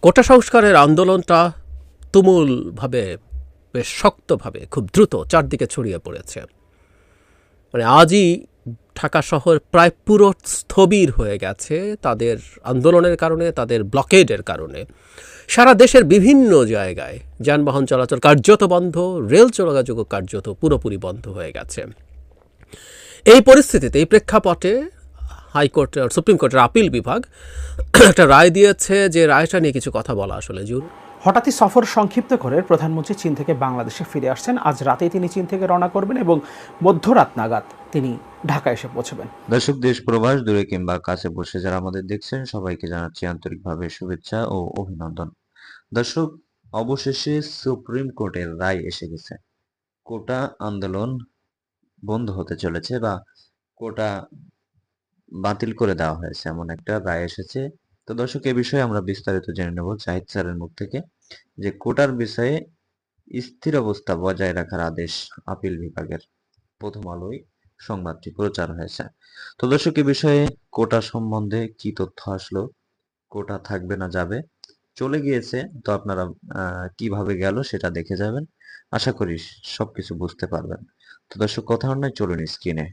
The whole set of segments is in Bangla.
কোটা সংস্কারের আন্দোলনটা তুমুলভাবে বেশ শক্তভাবে খুব দ্রুত চারদিকে ছড়িয়ে পড়েছে। মানে আজই ঢাকা শহর প্রায় পুরো স্থবির হয়ে গেছে তাদের আন্দোলনের কারণে, তাদের ব্লকেডের কারণে। সারা দেশের বিভিন্ন জায়গায় যানবাহন চলাচল কার্যত বন্ধ, রেল যোগাযোগও কার্যত পুরোপুরি বন্ধ হয়ে গেছে। এই পরিস্থিতিতে, এই প্রেক্ষাপটে হাইকোর্ট, সুপ্রিম কোর্টের আপিল বিভাগ একটা রায় দিয়েছে, যে রায়টা নিয়ে কিছু কথা বলা আসলে জরুরি। হঠাৎই সফর সংক্ষিপ্ত করে প্রধানমন্ত্রী চীন থেকে বাংলাদেশে ফিরে আসছেন। আজ রাতেই তিনি চীন থেকে রওনা করবেন এবং মধ্যরাত নাগাদ তিনি ঢাকা এসে পৌঁছবেন। দর্শক, দেশ প্রবাস দূরে কিংবা কাছে বসে যারা আমাদের দেখছেন, সবাইকে জানাচ্ছি আন্তরিকভাবে শুভেচ্ছা ও অভিনন্দন। দর্শক, অবশেষে সুপ্রিম কোর্টের রায় এসে গেছে। কোটা আন্দোলন বন্ধ হতে চলেছে বা কোটা বাতিল করে দেওয়া হয়েছে, এমন একটা রায় এসেছে। তো দর্শক, এ বিষয়ে আমরা বিস্তারিত জেনে নেব জাহিদ স্যারের মুখ থেকে, যে কোটার বিষয়ে স্থির অবস্থা বজায় রাখার আদেশ আপিল বিভাগের। প্রথম আলোয় সংবাদটি প্রচার হয়েছে। তো দর্শক, এ বিষয়ে কোটা সম্বন্ধে কি তথ্য আসলো, কোটা থাকবে না যাবে, চলে গিয়েছে, তো আপনারা কিভাবে গেল সেটা দেখে যাবেন। আশা করি সবকিছু বুঝতে পারবেন। তো দর্শক, কথা নয়, চলুন স্ক্রিনে।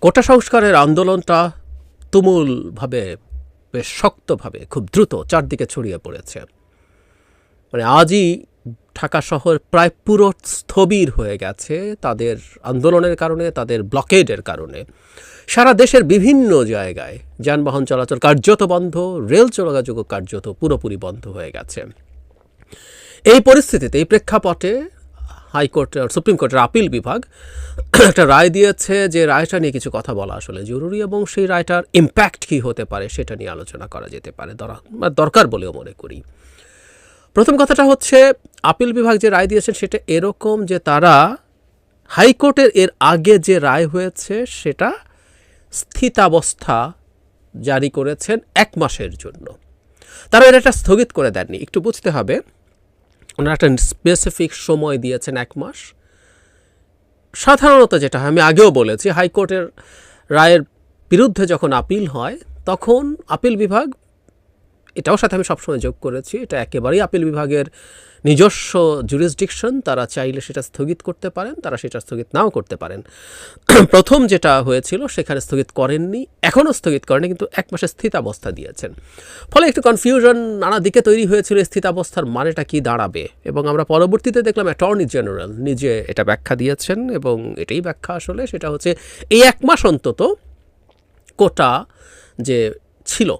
কোটা সংস্কারের আন্দোলনটা তুমুলভাবে বেশ শক্তভাবে খুব দ্রুত চারদিকে ছড়িয়ে পড়েছে। মানে আজই ঢাকা শহর প্রায় পুরো স্থবির হয়ে গেছে তাদের আন্দোলনের কারণে, তাদের ব্লকেডের কারণে। সারা দেশের বিভিন্ন জায়গায় যানবাহন চলাচল কার্যত বন্ধ, রেল যোগাযোগও কার্যত পুরোপুরি বন্ধ হয়ে গেছে। এই পরিস্থিতিতে, এই প্রেক্ষাপটে হাইকোর্ট, সুপ্রিম কোর্টের আপিল বিভাগ একটা রায় দিয়েছে, যে রায়টা নিয়ে কিছু কথা বলা আসলে জরুরি, এবং সেই রায়টার ইম্প্যাক্ট কী হতে পারে সেটা নিয়ে আলোচনা করা যেতে পারে, দরকার বলেও মনে করি। প্রথম কথাটা হচ্ছে, আপিল বিভাগ যে রায় দিয়েছেন সেটা এরকম যে তারা হাইকোর্টের এর আগে যে রায় হয়েছে সেটা স্থিতাবস্থা জারি করেছেন 1 মাসের জন্য। তারা এটা স্থগিত করে দেননি। একটু বুঝতে হবে, ওনারা একটা স্পেসিফিক সময় দিয়েছেন 1 মাস। সাধারণত যেটা হয়, আমি আগেও বলেছি, হাইকোর্টের রায়ের বিরুদ্ধে যখন আপিল হয় তখন আপিল বিভাগ, এটাও সাথে আমি সবসময় যোগ করেছি, এটা একেবারেই আপিল বিভাগের নিজস্ব জুরিসডিকশন, তারা চাইলে সেটা স্থগিত করতে পারেন, তারা সেটা স্থগিত নাও করতে পারেন। প্রথম যেটা হয়েছিল সেখানে স্থগিত করেননি, এখনও স্থগিত করেনি, কিন্তু 1 মাসের স্থিতাবস্থা দিয়েছেন। ফলে একটু কনফিউশন নানা দিকে তৈরি হয়েছিল, স্থিতাবস্থার মানেটা কি দাঁড়াবে। এবং আমরা পরবর্তীতে দেখলাম অ্যাটর্নি জেনারেল নিজে এটা ব্যাখ্যা দিয়েছেন, এবং এটাই ব্যাখ্যা আসলে, সেটা হচ্ছে এই 1 মাস অন্তত কোটা যে ছিল,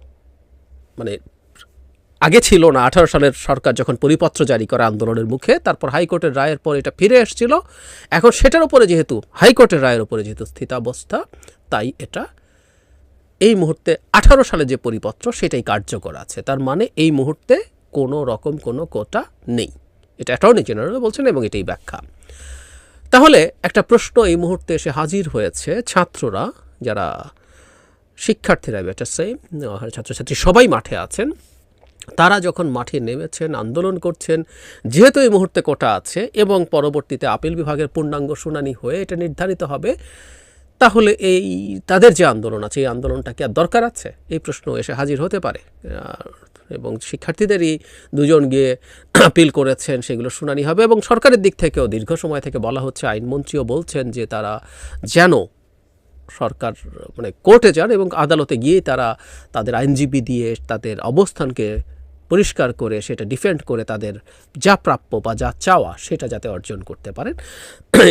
মানে আগে ছিল না, 18 সালের সরকার যখন পরিপত্র জারি করে আন্দোলনের মুখে, তারপর হাইকোর্টের রায়ের পর এটা ফিরে এসেছিল। এখন সেটার উপরে যেহেতু, হাইকোর্টের রায়ের উপরে যেহেতু স্থিতাবস্থা, তাই এটা এই মুহূর্তে 18 সালে যে পরিপত্র সেটাই কার্যকর আছে। তার মানে এই মুহূর্তে কোনো রকম কোনো কোটা নেই, এটা অ্যাটর্নি জেনারেল বলছেন, এবং এটাই ব্যাখ্যা। তাহলে একটা প্রশ্ন এই মুহূর্তে এসে হাজির হয়েছে, ছাত্ররা, যারা শিক্ষার্থীরা, ছাত্রছাত্রী সবাই মাঠে আছেন, তারা যখন মাঠে নেমেছেন, আন্দোলন করছেন, যেহেতু এই মুহূর্তে কোটা আছে এবং পরবর্তীতে আপিল বিভাগের পূর্ণাঙ্গ শুনানি হয়ে এটা নির্ধারিত হবে, তাহলে এই তাদের যে আন্দোলন আছে, এই আন্দোলনটা কি আর দরকার আছে? এই প্রশ্ন এসে হাজির হতে পারে। এবং শিক্ষার্থীদেরই 2 জন গিয়ে আপিল করেছেন, সেগুলো শুনানি হবে। এবং সরকারের দিক থেকেও দীর্ঘ সময় থেকে বলা হচ্ছে, আইনমন্ত্রীও বলছেন যে তারা যেন সরকার, মানে কোর্টে যান এবং আদালতে গিয়ে তারা তাদের আইনজীবী দিয়ে তাদের অবস্থানকে পরিষ্কার করে, সেটা ডিফেন্ড করে, তাদের যা প্রাপ্য বা যা চাওয়া সেটা যাতে অর্জন করতে পারেন,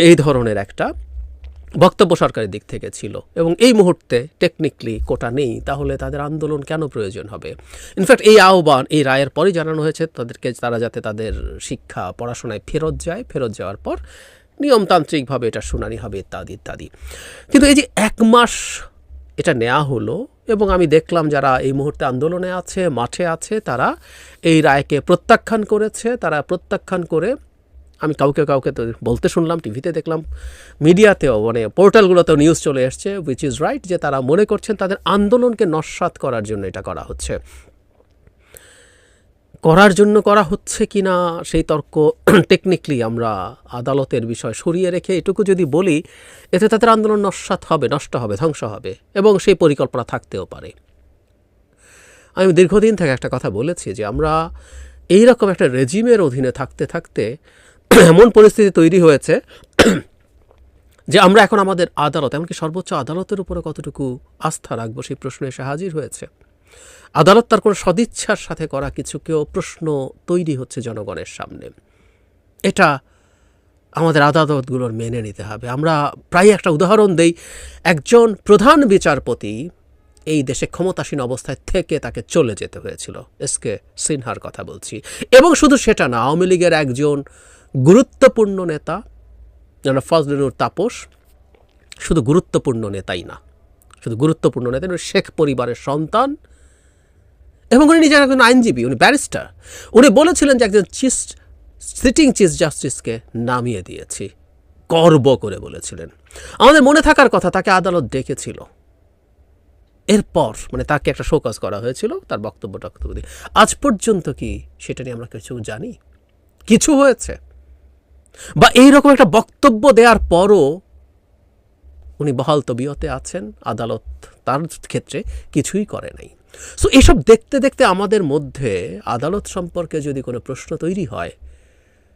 এই ধরনের একটা বক্তব্য সরকারের দিক থেকে ছিল। এবং এই মুহূর্তে টেকনিক্যালি কোটা নেই, তাহলে তাদের আন্দোলন কেন প্রয়োজন হবে? ইনফ্যাক্ট এই আহ্বান এই রায়ের পরই জানানো হয়েছে তাদেরকে, তারা যাতে তাদের শিক্ষা পড়াশোনায় ফেরত যায়, ফেরত যাওয়ার পর নিয়মতান্ত্রিকভাবে এটা শুনানি হবে, ইত্যাদি ইত্যাদি। কিন্তু এই যে 1 মাস এটা নেওয়া হলো, এবং আমি দেখলাম যারা এই মুহূর্তে আন্দোলনে আছে, মাঠে আছে, তারা এই রায়কে প্রত্যাখ্যান করেছে। তারা প্রত্যাখ্যান করে, আমি কাউকে কাউকে তো বলতে শুনলাম, টিভিতে দেখলাম, মিডিয়াতেও, মানে পোর্টালগুলোতেও নিউজ চলে এসছে, উইচ ইজ রাইট, যে তারা মনে করছেন তাদের আন্দোলনকে নস্যাৎ করার জন্য এটা করা হচ্ছে। করা হচ্ছে কি না সেই তর্ক টেকনিক্যালি আমরা আদালতের বিষয় সরিয়ে রেখে এটুকু যদি বলি, এতে তাদের আন্দোলন নস্যাৎ হবে, নষ্ট হবে, ধ্বংস হবে, এবং সেই পরিকল্পনা থাকতেও পারে। আমি দীর্ঘদিন থেকে একটা কথা বলেছি যে আমরা এইরকম একটা রেজিমের অধীনে থাকতে থাকতে এমন পরিস্থিতি তৈরি হয়েছে যে আমরা এখন আমাদের আদালত, এমনকি সর্বোচ্চ আদালতের উপরে কতটুকু আস্থা রাখবো সেই প্রশ্ন এসে হাজির হয়েছে। আদালত তার কোনো সদিচ্ছার সাথে করা কিছুকেও প্রশ্ন তৈরি হচ্ছে জনগণের সামনে। এটা আমাদের আদালতগুলোর মেনে নিতে হবে। আমরা প্রায় একটা উদাহরণ দেই, একজন প্রধান বিচারপতি এই দেশে ক্ষমতাসীন অবস্থায় থেকে তাকে চলে যেতে হয়েছিল, এসকে সিনহার কথা বলছি। এবং শুধু সেটা না, আওয়ামী লীগের একজন গুরুত্বপূর্ণ নেতা যেন ফজলুর তাপস, শুধু গুরুত্বপূর্ণ নেতাই না, শুধু গুরুত্বপূর্ণ নেতা, শেখ পরিবারের সন্তান, এবং উনি নিজের একজন আইনজীবী, উনি ব্যারিস্টার। উনি বলেছিলেন যে একজন সিটিং চিফ জাস্টিসকে নামিয়ে দিয়েছি, গর্ব করে বলেছিলেন। আমাদের মনে থাকার কথা, তাকে আদালত ডেকেছিল, এরপর মানে তাকে একটা শোকজ করা হয়েছিল তার বক্তব্য দিয়ে। আজ পর্যন্ত কি সেটা নিয়ে আমরা কিছু জানি? কিছু হয়েছে? বা এইরকম একটা বক্তব্য দেওয়ার পরও উনি বহাল তবিয়তে আছেন, আদালত তার ক্ষেত্রে কিছুই করে নাই। সো এসব দেখতে দেখতে আমাদের মধ্যে আদালত সম্পর্কে যদি কোনো প্রশ্ন তৈরি হয়,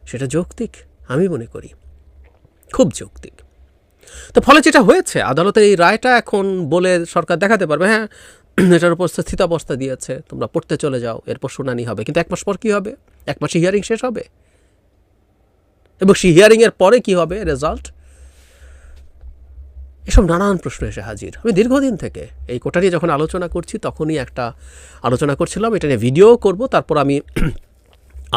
সেটা যৌক্তিক, আমি মনে করি খুব যৌক্তিক। তো ফলে যেটা হয়েছে, আদালতের এই রায়টা এখন বলে সরকার দেখাতে পারবে, হ্যাঁ এটার উপর স্থিতাবস্থা দিয়েছে, তোমরা পড়তে চলে যাও, এরপর শুনানি হবে। কিন্তু 1 মাস পর কী হবে? 1 মাসে হিয়ারিং শেষ হবে, এবং সেই হিয়ারিংয়ের পরে কি হবে রেজাল্ট? এসব নানান প্রশ্ন এসে হাজির। আমি দীর্ঘদিন থেকে এই কোটা নিয়ে যখন আলোচনা করছি, তখনই একটা আলোচনা করছিলাম, এটা নিয়ে ভিডিও করব। তারপর আমি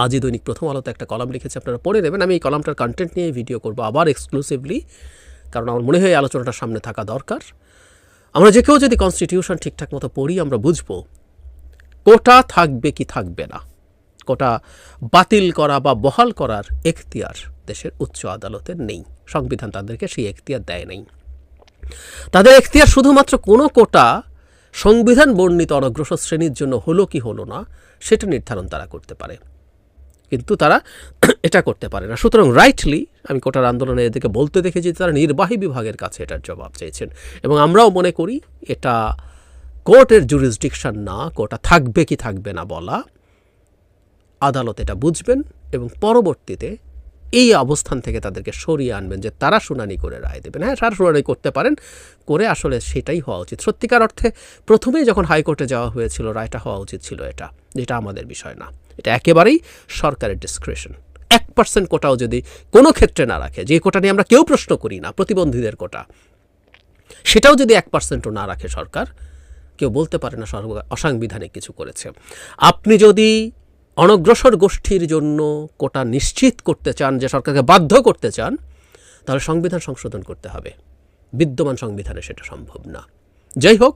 আজই দৈনিক প্রথম আলোতে একটা কলাম লিখেছি, আপনারা পড়ে নেবেন। আমি এই কলামটার কন্টেন্ট নিয়ে ভিডিও করব আবার এক্সক্লুসিভলি, কারণ আমার মনে হয় এই আলোচনাটা সামনে থাকা দরকার। আমরা যে কেউ যদি কনস্টিটিউশন ঠিকঠাক মতো পড়ি, আমরা বুঝব কোটা থাকবে কি থাকবে না। কোটা বাতিল করা বা বহাল করার এখতিয়ার দেশের উচ্চ আদালতের নেই, সংবিধান তাদেরকে সেই এখতিয়ার দেয় নাই। তাদের এখতিয়ার শুধুমাত্র কোনো কোটা সংবিধান বর্ণিত অনগ্রসর শ্রেণীর জন্য হলো কি হলো না সেটা নির্ধারণ তারা করতে পারে, কিন্তু তারা এটা করতে পারে না। সুতরাং রাইটলি আমি কোটার আন্দোলনে এদিকে বলতে দেখেছি তারা নির্বাহী বিভাগের কাছে এটার জবাব চেয়েছেন, এবং আমরাও মনে করি এটা কোর্টের জুরিসডিকশন না, কোটা থাকবে কি থাকবে না বলা। আদালত এটা বুঝবেন এবং পরবর্তীতে এই অবস্থান থেকে তাদেরকে সরিয়ে আনবেন, যে তারা শুনানি করে রায় দেবেন। হ্যাঁ, তারা শুনানি করতে পারেন, করে আসলে সেটাই হওয়া উচিত। সত্যিকার অর্থে প্রথমেই যখন হাইকোর্টে যাওয়া হয়েছিল, রায়টা হওয়া উচিত ছিল এটা, যেটা আমাদের বিষয় না। এটা একেবারেই সরকারের ডিসক্রিশন। 1% কোটাও যদি কোনো ক্ষেত্রে না রাখে, যে কোটা নিয়ে আমরা কেউ প্রশ্ন করি না, প্রতিবন্ধীদের কোটা, সেটাও যদি 1%ও না রাখে সরকার, কেউ বলতে পারে না সরকার অসাংবিধানিক কিছু করেছে। আপনি যদি অনগ্রসর গোষ্ঠীর জন্য কোটা নিশ্চিত করতে চান, যে সরকারকে বাধ্য করতে চান, তাহলে সংবিধান সংশোধন করতে হবে। বিদ্যমান সংবিধানে সেটা সম্ভব না। যাই হোক,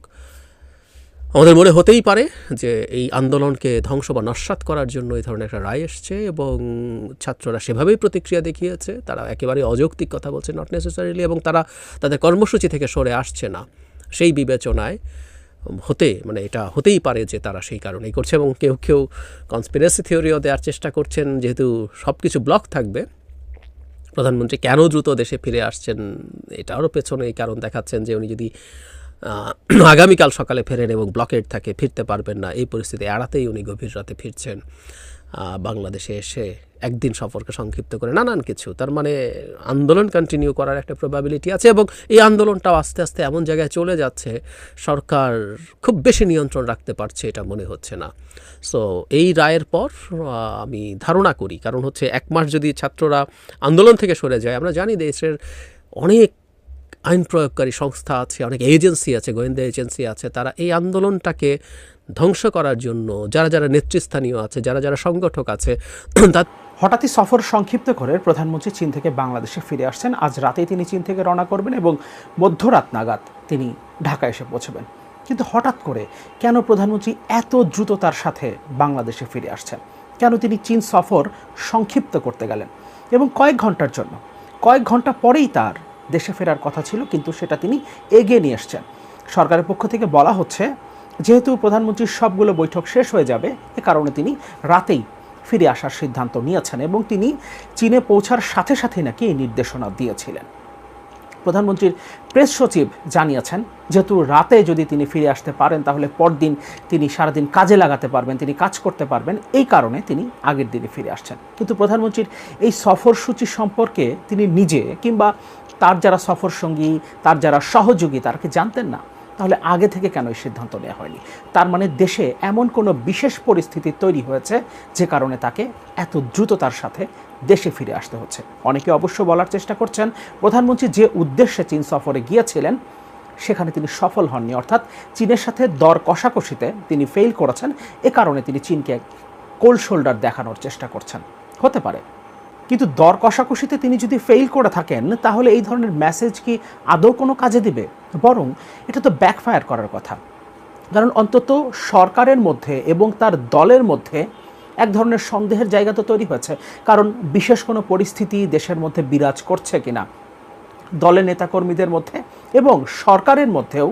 আমাদের মনে হতেই পারে যে এই আন্দোলনকে ধ্বংস বা নস্যাৎ করার জন্য এই ধরনের একটা রায় এসছে, এবং ছাত্ররা সেভাবেই প্রতিক্রিয়া দেখিয়েছে। তারা একেবারে অযৌক্তিক কথা বলছে, নট নেসেসারিলি, এবং তারা তাদের কর্মসূচি থেকে সরে আসছে না। সেই বিবেচনায় এটা হতেই পারে যে তারা সেই কারণেই করছে, এবং কেউ কেউ কনস্পিরেসি থিওরিও দেওয়ার চেষ্টা করছেন, যেহেতু সব কিছু ব্লক থাকবে, প্রধানমন্ত্রী কেন দ্রুত দেশে ফিরে আসছেন এটারও পেছনে এই কারণ দেখাচ্ছেন যে উনি যদি আগামীকাল সকালে ফেরেন এবং ব্লকেড থাকে, ফিরতে পারবেন না, এই পরিস্থিতি এড়াতেই উনি গভীর রাতে ফিরছেন বাংলাদেশে এসে, একদিন সফরকে সংক্ষিপ্ত করে, নানান কিছু। তার মানে আন্দোলন কন্টিনিউ করার একটা প্রবাবিলিটি আছে, এবং এই আন্দোলনটাও আস্তে আস্তে এমন জায়গায় চলে যাচ্ছে সরকার খুব বেশি নিয়ন্ত্রণ রাখতে পারছে এটা মনে হচ্ছে না। সো এই রায়ের পর আমি ধারণা করি, কারণ হচ্ছে 1 মাস যদি ছাত্ররা আন্দোলন থেকে সরে যায়, আমরা জানি দেশের অনেক আইন প্রয়োগকারী সংস্থা আছে, অনেক এজেন্সি আছে, গোয়েন্দা এজেন্সি আছে, তারা এই আন্দোলনটাকে ধ্বংস করার জন্য যারা যারা নেতৃস্থানীয় আছে, যারা যারা সংগঠক আছে, হঠাৎই সফর সংক্ষিপ্ত করে প্রধানমন্ত্রী চীন থেকে বাংলাদেশে ফিরে আসছেন। আজ রাতেই তিনি চীন থেকে রওনা করবেন এবং মধ্যরাত নাগাদ তিনি ঢাকা এসে পৌঁছবেন। কিন্তু হঠাৎ করে কেন প্রধানমন্ত্রী এত দ্রুততার সাথে বাংলাদেশে ফিরে আসছেন? কেন তিনি চীন সফর সংক্ষিপ্ত করতে গেলেন? এবং কয়েক ঘন্টার জন্য, কয়েক ঘন্টা পরেই তার দেশে ফেরার কথা ছিল, কিন্তু সেটা তিনি এগিয়ে নিয়ে এসছেন। সরকারের পক্ষ থেকে বলা হচ্ছে, যেহেতু প্রধানমন্ত্রীর সবগুলো বৈঠক শেষ হয়ে যাবে, এ কারণে তিনি রাতেই ফিরে আসার সিদ্ধান্ত নিয়েছেন, এবং তিনি চীনে পৌঁছার সাথে সাথে নাকি এই নির্দেশনা দিয়েছিলেন। প্রধানমন্ত্রীর প্রেস সচিব জানিয়েছেন যেহেতু রাতে যদি তিনি ফিরে আসতে পারেন তাহলে পরদিন তিনি সারাদিন কাজে লাগাতে পারবেন, তিনি কাজ করতে পারবেন, এই কারণে তিনি আগের দিনে ফিরে আসছেন। কিন্তু প্রধানমন্ত্রীর এই সফরসূচি সম্পর্কে তিনি নিজে কিংবা তার যারা সফর সঙ্গী, তার যারা সহযোগী তারা কি জানতেন না? তাহলে আগে থেকে কেন এই সিদ্ধান্ত নেওয়া হয়নি? তার মানে দেশে এমন কোনো বিশেষ পরিস্থিতি তৈরি হয়েছে যে কারণে তাকে এত দ্রুততার সাথে দেশে ফিরে আসতে হচ্ছে। অনেকে অবশ্য বলার চেষ্টা করছেন প্রধানমন্ত্রী যে উদ্দেশ্যে চীন সফরে গিয়েছিলেন সেখানে তিনি সফল হননি, অর্থাৎ চীনের সাথে দর কষাকষিতে তিনি ফেল করেছেন, এ কারণে তিনি চীনকে কোল্ড শোল্ডার দেখানোর চেষ্টা করছেন। হতে পারে, কিন্তু দর কষাকষিতে তিনি যদি ফেল করে থাকেন তাহলে এই ধরনের মেসেজ কি আদৌ কোনো কাজে দিবে? বরং এটা তো ব্যাকফায়ার করার কথা। কারণ অন্তত সরকারের মধ্যে এবং তার দলের মধ্যে এক ধরনের সন্দেহের জায়গা তো তৈরি হয়েছে, কারণ বিশেষ কোনো পরিস্থিতি দেশের মধ্যে বিরাজ করছে কিনা দলের নেতাকর্মীদের মধ্যে এবং সরকারের মধ্যেও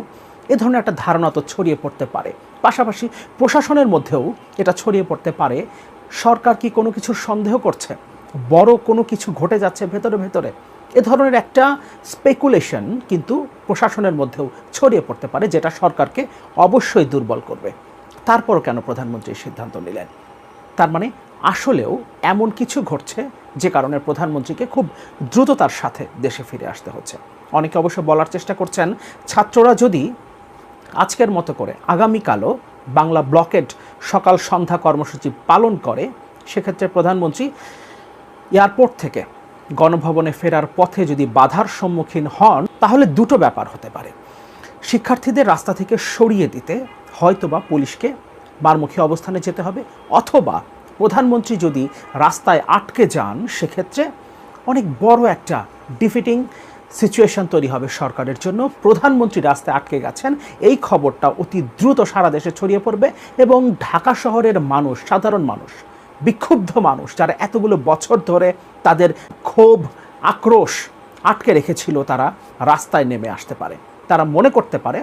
এ ধরনের একটা ধারণা তো ছড়িয়ে পড়তে পারে। পাশাপাশি প্রশাসনের মধ্যেও এটা ছড়িয়ে পড়তে পারে সরকার কি কোনো কিছুর সন্দেহ করছে, বড় কোনো কিছু ঘটে যাচ্ছে ভেতরে ভেতরে। এ ধরনের একটা স্পেকুলেশন কিন্তু প্রশাসনের মধ্যেও ছড়িয়ে পড়তে পারে, যেটা সরকারকে অবশ্যই দুর্বল করবে। তারপরও কেন প্রধানমন্ত্রী সিদ্ধান্ত নিলেন? তার মানে আসলেও এমন কিছু ঘটছে যে কারণে প্রধানমন্ত্রীকে খুব দ্রুততার সাথে দেশে ফিরে আসতে হচ্ছে। অনেকে অবশ্য বলার চেষ্টা করছেন ছাত্ররা যদি আজকের মতো করে আগামীকালও বাংলা ব্লকেড সকাল সন্ধ্যা কর্মসূচি পালন করে, সেক্ষেত্রে প্রধানমন্ত্রী এয়ারপোর্ট থেকে গণভবনে ফেরার পথে যদি বাধার সম্মুখীন হন তাহলে দুটো ব্যাপার হতে পারে। শিক্ষার্থীদের রাস্তা থেকে সরিয়ে দিতে হয়তোবা পুলিশকে বারমুখী অবস্থানে যেতে হবে, অথবা প্রধানমন্ত্রী যদি রাস্তায় আটকে যান সেক্ষেত্রে অনেক বড় একটা ডিফিটিং সিচুয়েশন তৈরি হবে সরকারের জন্য। প্রধানমন্ত্রী রাস্তায় আটকে গেছেন এই খবরটা অতি দ্রুত সারা দেশে ছড়িয়ে পড়বে এবং ঢাকা শহরের মানুষ, সাধারণ মানুষ, বিক্ষুব্ধ মানুষ যারা এতগুলো বছর ধরে তাদের ক্ষোভ আক্রোশ আটকে রেখেছিল, তারা রাস্তায় নেমে আসতে পারে। তারা মনে করতে পারে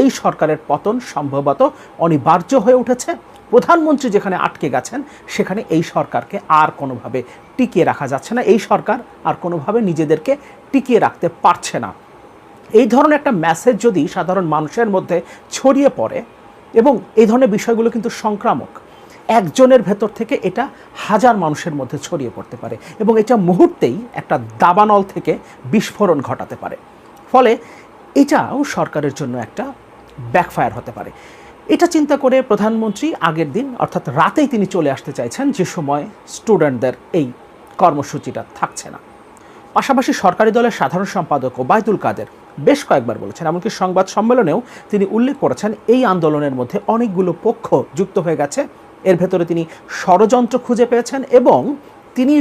এই সরকারের পতন সম্ভবত অনিবার্য হয়ে উঠেছে। প্রধানমন্ত্রী যেখানে আটকে গেছেন সেখানে এই সরকারকে আর কোনোভাবে টিকিয়ে রাখা যাচ্ছে না, এই সরকার আর কোনোভাবে নিজেদেরকে টিকিয়ে রাখতে পারছে না। এই ধরনের একটা মেসেজ যদি সাধারণ মানুষের মধ্যে ছড়িয়ে পড়ে, এবং এই ধরনের বিষয়গুলো কিন্তু সংক্রামক, একজনের ভেতর থেকে এটা হাজার মানুষের মধ্যে ছড়িয়ে পড়তে পারে এবং এটা মুহূর্তেই একটা দাবানল থেকে বিস্ফোরণ ঘটাতে পারে। ফলে এটাও সরকারের জন্য একটা ব্যাকফায়ার হতে পারে। এটা চিন্তা করে প্রধানমন্ত্রী আগের দিন অর্থাৎ রাতেই তিনি চলে আসতে চাইছেন, যে সময় স্টুডেন্টদের এই কর্মসূচিটা থাকছে না। পাশাপাশি সরকারি দলের সাধারণ সম্পাদক ওবায়দুল কাদের বেশ কয়েকবার বলেছেন, এমনকি সংবাদ সম্মেলনেও তিনি উল্লেখ করেছেন এই আন্দোলনের মধ্যে অনেকগুলো পক্ষ যুক্ত হয়ে গেছে, এর ভেতরে তিনি ষড়যন্ত্র খুঁজে পেয়েছেন এবং তিনি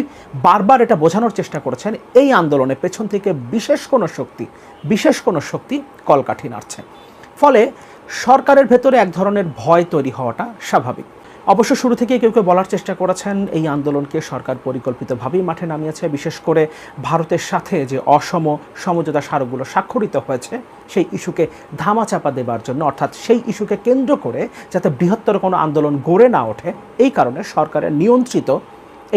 বারবার এটা বোঝানোর চেষ্টা করেছেন এই আন্দোলনের পেছন থেকে বিশেষ কোনো শক্তি কলকাঠি নাড়ছে। ফলে সরকারের ভেতরে এক ধরনের ভয় তৈরি হওয়াটা স্বাভাবিক। অবশ্য শুরু থেকেই কেউ কেউ বলার চেষ্টা করেছেন এই আন্দোলনকে সরকার পরিকল্পিতভাবেই মাঠে নামিয়েছে, বিশেষ করে ভারতের সাথে যে অসম সমঝোতা স্মারকগুলো স্বাক্ষরিত হয়েছে সেই ইস্যুকে ধামাচাপা দেবার জন্য, অর্থাৎ সেই ইস্যুকে কেন্দ্র করে যাতে বৃহত্তর কোনো আন্দোলন গড়ে না ওঠে, এই কারণে সরকারের নিয়ন্ত্রিত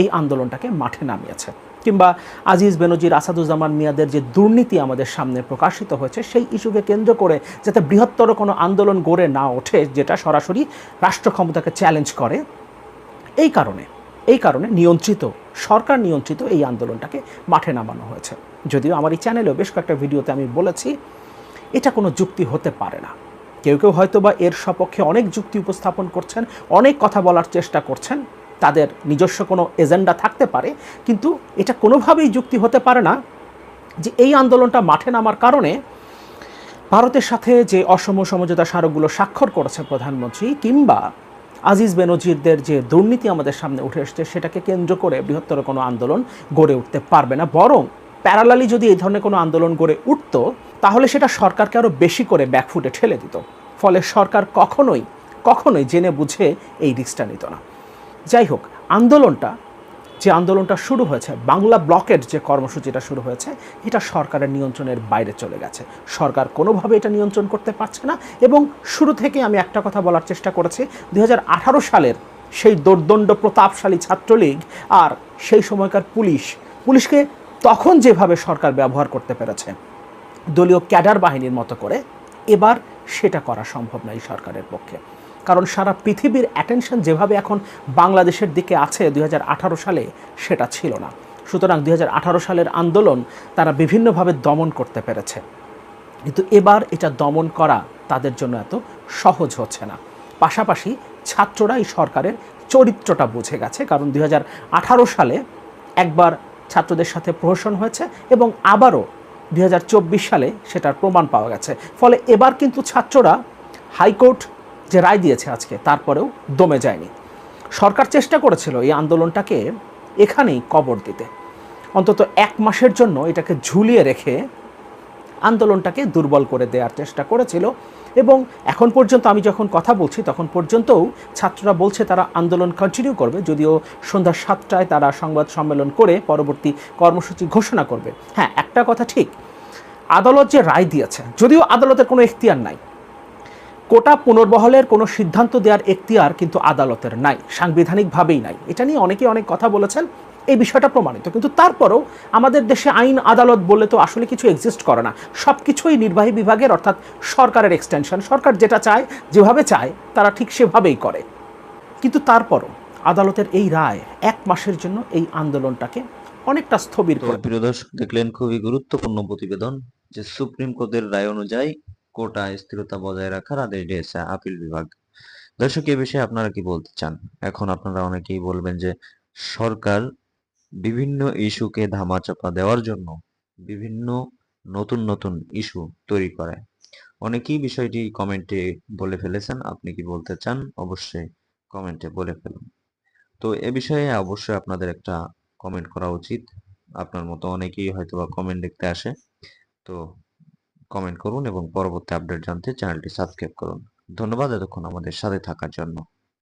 এই আন্দোলনটাকে মাঠে নামিয়েছে। কিংবা আজিজ বেনজির, আসাদুজ্জামান মিয়াদের যে দুর্নীতি আমাদের সামনে প্রকাশিত হয়েছে সেই ইস্যুকে কেন্দ্র করে যাতে বৃহত্তর কোনো আন্দোলন গড়ে না ওঠে যেটা সরাসরি রাষ্ট্র ক্ষমতাকে চ্যালেঞ্জ করে, এই কারণে সরকার নিয়ন্ত্রিত এই আন্দোলনটাকে মাঠে নামানো হয়েছে। যদিও আমার এই চ্যানেলেও বেশ কয়েকটা ভিডিওতে আমি বলেছি এটা কোনো যুক্তি হতে পারে না। কেউ কেউ হয়তো বা এর সপক্ষে অনেক যুক্তি উপস্থাপন করছেন, অনেক কথা বলার চেষ্টা করছেন, তাদের নিজস্ব কোনো এজেন্ডা থাকতে পারে, কিন্তু এটা কোনোভাবেই যুক্তি হতে পারে না যে এই আন্দোলনটা মাঠে নামার কারণে ভারতের সাথে যে অসম সমঝোতা স্মারকগুলো স্বাক্ষর করেছে প্রধানমন্ত্রী, কিংবা আজিজ বেনজিরদের যে দুর্নীতি আমাদের সামনে উঠে এসছে সেটাকে কেন্দ্র করে বৃহত্তর কোনো আন্দোলন গড়ে উঠতে পারবে না। বরং প্যারালালি যদি এই ধরনের কোনো আন্দোলন গড়ে উঠত তাহলে সেটা সরকারকে আরও বেশি করে ব্যাকফুটে ঠেলে দিত। ফলে সরকার কখনোই জেনে বুঝে এই রিস্কটা নিত না। যাই হোক, যে আন্দোলনটা শুরু হয়েছে, বাংলা ব্লকের যে কর্মসূচিটা শুরু হয়েছে, এটা সরকারের নিয়ন্ত্রণের বাইরে চলে গেছে। সরকার কোনোভাবে এটা নিয়ন্ত্রণ করতে পারছে না এবং শুরু থেকে আমি একটা কথা বলার চেষ্টা করেছি, 2018 সালের সেই দোর্দণ্ড প্রতাপশালী ছাত্রলীগ আর সেই সময়কার পুলিশকে তখন যেভাবে সরকার ব্যবহার করতে পেরেছে দলীয় ক্যাডার বাহিনীর মতো করে, এবার সেটা করা সম্ভব না এই সরকারের পক্ষে। কারণ সারা পৃথিবীর অ্যাটেনশন যেভাবে এখন বাংলাদেশের দিকে আছে 2018 সালে সেটা ছিল না। সুতরাং 2018 সালের আন্দোলন তারা বিভিন্নভাবে দমন করতে পেরেছে, কিন্তু এবার এটা দমন করা তাদের জন্য এত সহজ হচ্ছে না। পাশাপাশি ছাত্ররা এই সরকারের চরিত্রটা বুঝে গেছে, কারণ 2018 সালে একবার ছাত্রদের সাথে প্রহসন হয়েছে এবং আবারও 2024 সালে সেটার প্রমাণ পাওয়া গেছে। ফলে এবার কিন্তু ছাত্ররা হাইকোর্ট যে রায় দিয়েছে আজকে, তারপরেও দমে যায়নি। সরকার চেষ্টা করেছিল এই আন্দোলনটাকে এখানেই কবর দিতে, অন্তত 1 মাসের জন্য এটাকে ঝুলিয়ে রেখে আন্দোলনটাকে দুর্বল করে দেওয়ার চেষ্টা করেছিল। এবং এখন পর্যন্ত আমি যখন কথা বলছি তখন পর্যন্তও ছাত্ররা বলছে তারা আন্দোলন কন্টিনিউ করবে, যদিও সন্ধ্যা 7টায় তারা সংবাদ সম্মেলন করে পরবর্তী কর্মসূচি ঘোষণা করবে। হ্যাঁ, একটা কথা ঠিক, আদালত যে রায় দিয়েছে, যদিও আদালতের কোনো এখতিয়ার নাই, কোটা পুনর্বহলের কোনো সিদ্ধান্ত দেওয়ার এখতিয়ার কিন্তু আদালতের নাই, সাংবিধানিকভাবেই নাই। এটা নিয়ে অনেকেই অনেক কথা বলেছেন, এই বিষয়টা প্রমাণিত। কিন্তু তারপরেও আমাদের দেশে আইন আদালত বলে তো আসলে কিছু এক্সিস্ট করে না, সব কিছুই নির্বাহী বিভাগের অর্থাৎ সরকারের এক্সটেনশন। সরকার যেটা চায়, যেভাবে চায়, তারা ঠিক সেভাবেই করে। কিন্তু তারপরও আদালতের এই রায় 1 মাসের জন্য এই আন্দোলনটাকে অনেকটা স্থবির তো করে। প্রিয় দর্শক, দেখলেন খুবই গুরুত্বপূর্ণ প্রতিবেদন যে সুপ্রিম কোর্টের রায় অনুযায়ী কোটা স্থিরতা বজায় রাখার আদেশ দিয়েছে আপিল বিভাগ। দর্শক, এ বিষয়ে আপনারা কি বলতে চান? এখন আপনারা অনেকেই বলবেন যে সরকার বিভিন্ন ইস্যুকে ধামাচাপা দেওয়ার জন্য বিভিন্ন নতুন নতুন ইস্যু তৈরি করে। অনেকেই বিষয়টি কমেন্টে বলে ফেলেছেন। আপনি কি বলতে চান? অবশ্যই কমেন্টে বলে ফেলুন। তো এ বিষয়ে অবশ্যই আপনাদের একটা কমেন্ট করা উচিত। আপনার মতো অনেকেই হয়তোবা কমেন্ট দেখতে আসে। তো কমেন্ট করুন এবং পরবর্তী আপডেট জানতে চ্যানেলটি সাবস্ক্রাইব করুন। ধন্যবাদ এতক্ষণ আমাদের সাথে থাকার জন্য।